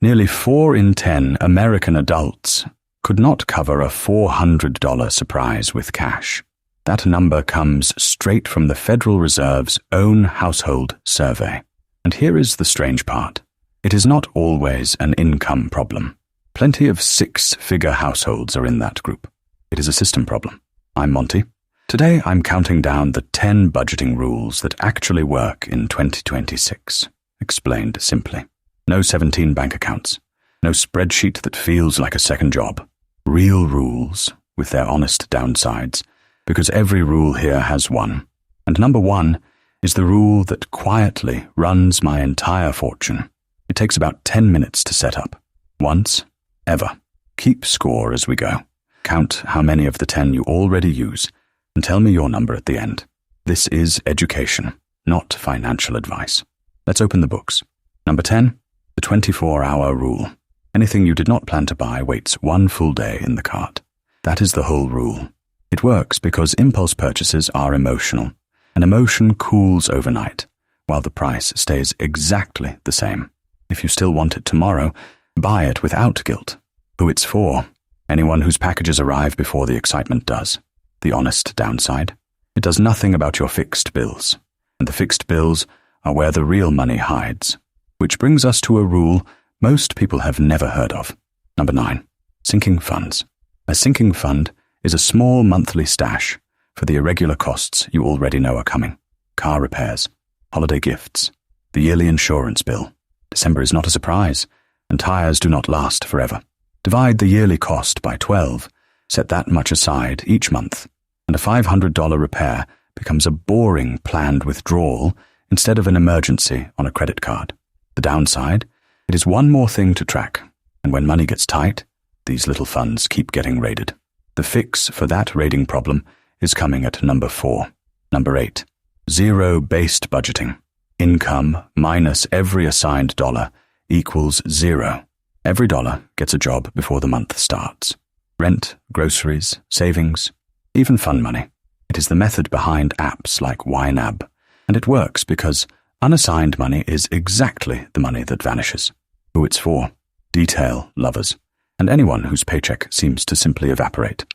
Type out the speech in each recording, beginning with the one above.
Nearly 4 in 10 American adults could not cover a $400 surprise with cash. That number comes straight from the Federal Reserve's own household survey. And here is the strange part. It is not always an income problem. Plenty of 6-figure households are in that group. It is a system problem. I'm Monty. Today I'm counting down the 10 budgeting rules that actually work in 2026. Explained simply. No 17 bank accounts. No spreadsheet that feels like a second job. Real rules with their honest downsides, because every rule here has one. And number 1 is the rule that quietly runs my entire fortune. It takes about 10 minutes to set up. Once, ever. Keep score as we go. Count how many of the 10 you already use, and tell me your number at the end. This is education, not financial advice. Let's open the books. Number 10, the 24-hour rule. Anything you did not plan to buy waits 1 full day in the cart. That is the whole rule. It works because impulse purchases are emotional, and emotion cools overnight, while the price stays exactly the same. If you still want it tomorrow, buy it without guilt. Who it's for? Anyone whose packages arrive before the excitement does. The honest downside? It does nothing about your fixed bills, and the fixed bills are where the real money hides. Which brings us to a rule most people have never heard of. Number 9, sinking funds. A sinking fund is a small monthly stash for the irregular costs you already know are coming. Car repairs, holiday gifts, the yearly insurance bill. December is not a surprise, and tires do not last forever. Divide the yearly cost by 12, set that much aside each month, and a $500 repair becomes a boring planned withdrawal instead of an emergency on a credit card. The downside? It is one more thing to track, and when money gets tight, these little funds keep getting raided. The fix for that raiding problem is coming at number 4. Number 8, zero-based budgeting. Income minus every assigned dollar equals 0. Every dollar gets a job before the month starts. Rent, groceries, savings, even fun money. It is the method behind apps like YNAB, and it works because unassigned money is exactly the money that vanishes. Who it's for? Detail lovers, and anyone whose paycheck seems to simply evaporate.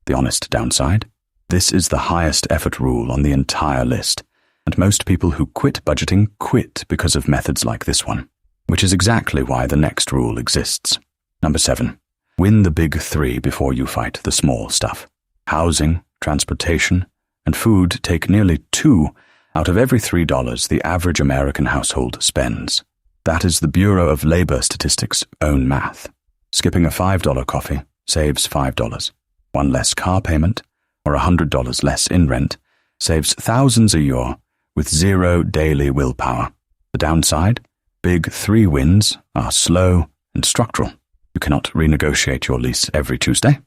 The honest downside? This is the highest effort rule on the entire list, and most people who quit budgeting quit because of methods like this one, which is exactly why the next rule exists. Number 7, win the big 3 before you fight the small stuff. Housing, transportation, and food take nearly 2 out of every $3 the average American household spends. That is the Bureau of Labor Statistics' own math. Skipping a $5 coffee saves $5. One less car payment, or $100 less in rent, saves thousands a year with 0 daily willpower. The downside? Big 3 wins are slow and structural. You cannot renegotiate your lease every Tuesday.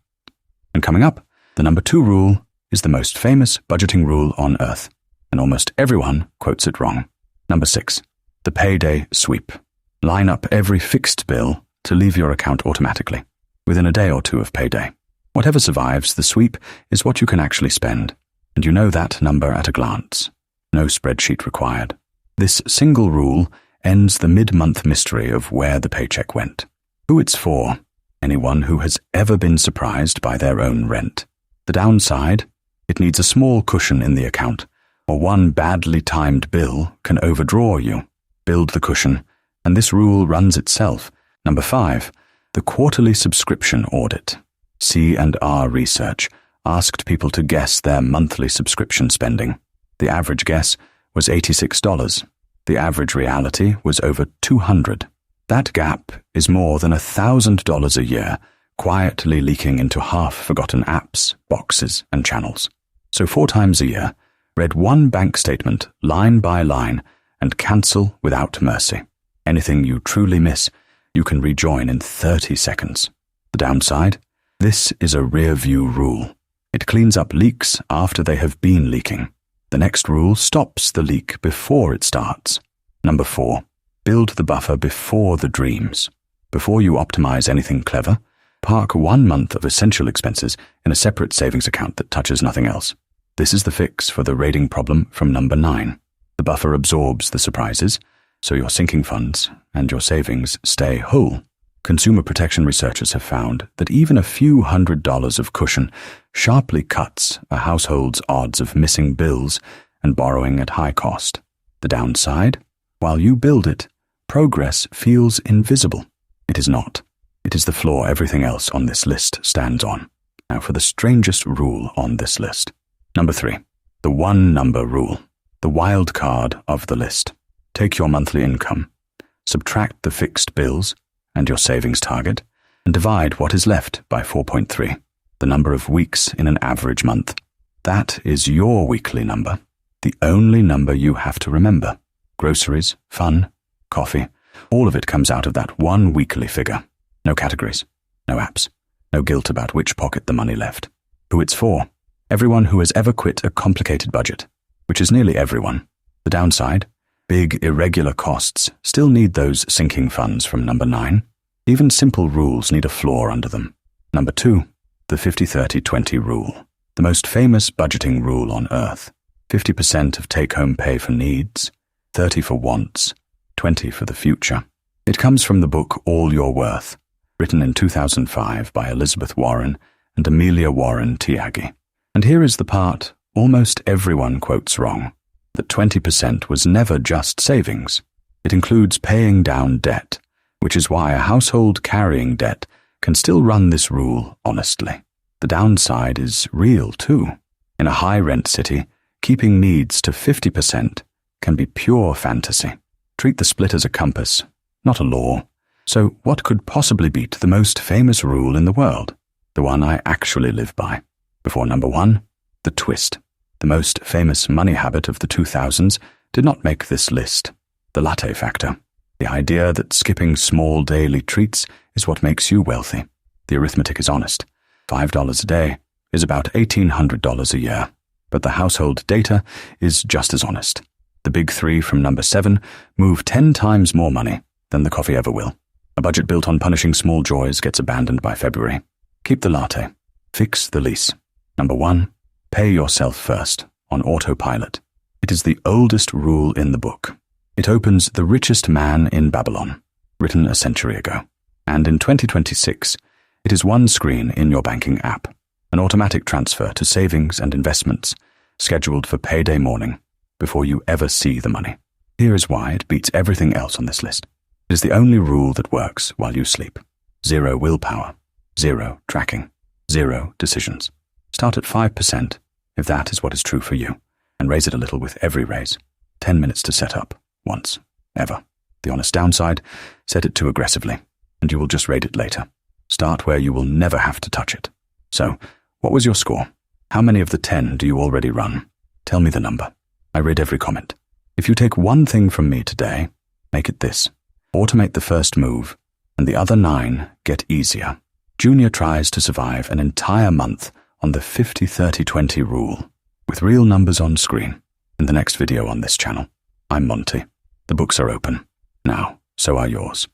And coming up, the number 2 rule is the most famous budgeting rule on earth, and almost everyone quotes it wrong. Number 6, the Payday Sweep. Line up every fixed bill to leave your account automatically, within a day or 2 of payday. Whatever survives the sweep is what you can actually spend, and you know that number at a glance. No spreadsheet required. This single rule ends the mid-month mystery of where the paycheck went. Who it's for? Anyone who has ever been surprised by their own rent. The downside? It needs a small cushion in the account, or one badly timed bill can overdraw you. Build the cushion, and this rule runs itself. Number 5, the quarterly subscription audit. C&R research asked people to guess their monthly subscription spending. The average guess was $86. The average reality was over $200. That gap is more than $1,000 a year, quietly leaking into half-forgotten apps, boxes, and channels. So 4 times a year, read one bank statement line by line and cancel without mercy. Anything you truly miss, you can rejoin in 30 seconds. The downside? This is a rear-view rule. It cleans up leaks after they have been leaking. The next rule stops the leak before it starts. Number 4, build the buffer before the dreams. Before you optimize anything clever, park 1 month of essential expenses in a separate savings account that touches nothing else. This is the fix for the raiding problem from number 9. The buffer absorbs the surprises, so your sinking funds and your savings stay whole. Consumer protection researchers have found that even a few $100s of cushion sharply cuts a household's odds of missing bills and borrowing at high cost. The downside? While you build it, progress feels invisible. It is not. It is the floor everything else on this list stands on. Now for the strangest rule on this list. Number 3. The one-number rule. The wild card of the list. Take your monthly income, subtract the fixed bills and your savings target, and divide what is left by 4.3, the number of weeks in an average month. That is your weekly number, the only number you have to remember. Groceries, fun, coffee, all of it comes out of that one weekly figure. No categories, no apps, no guilt about which pocket the money left. Who it's for? Everyone who has ever quit a complicated budget, which is nearly everyone. The downside? Big, irregular costs still need those sinking funds from number 9. Even simple rules need a floor under them. Number 2, the 50-30-20 rule, the most famous budgeting rule on earth. 50% of take-home pay for needs, 30 for wants, 20 for the future. It comes from the book All Your Worth, written in 2005 by Elizabeth Warren and Amelia Warren Tyagi. And here is the part almost everyone quotes wrong. That 20% was never just savings. It includes paying down debt, which is why a household carrying debt can still run this rule honestly. The downside is real too. In a high-rent city, keeping needs to 50% can be pure fantasy. Treat the split as a compass, not a law. So what could possibly beat the most famous rule in the world? The one I actually live by. Before number 1, the twist. The most famous money habit of the 2000s did not make this list. The latte factor. The idea that skipping small daily treats is what makes you wealthy. The arithmetic is honest. $5 a day is about $1,800 a year. But the household data is just as honest. The big 3 from number 7 move 10 times more money than the coffee ever will. A budget built on punishing small joys gets abandoned by February. Keep the latte. Fix the lease. Number 1. Pay yourself first, on autopilot. It is the oldest rule in the book. It opens The Richest Man in Babylon, written a century ago. And in 2026, it is one screen in your banking app, an automatic transfer to savings and investments, scheduled for payday morning, before you ever see the money. Here is why it beats everything else on this list. It is the only rule that works while you sleep. 0 willpower, 0 tracking, 0 decisions. Start at 5%, if that is what is true for you, and raise it a little with every raise. 10 minutes to set up, once, ever. The honest downside, set it too aggressively, and you will just raid it later. Start where you will never have to touch it. So, what was your score? How many of the 10 do you already run? Tell me the number. I read every comment. If you take one thing from me today, make it this. Automate the first move, and the other 9 get easier. Junior tries to survive an entire month on the 50-30-20 rule, with real numbers on screen. In the next video on this channel, I'm Monty. The books are open. Now, so are yours.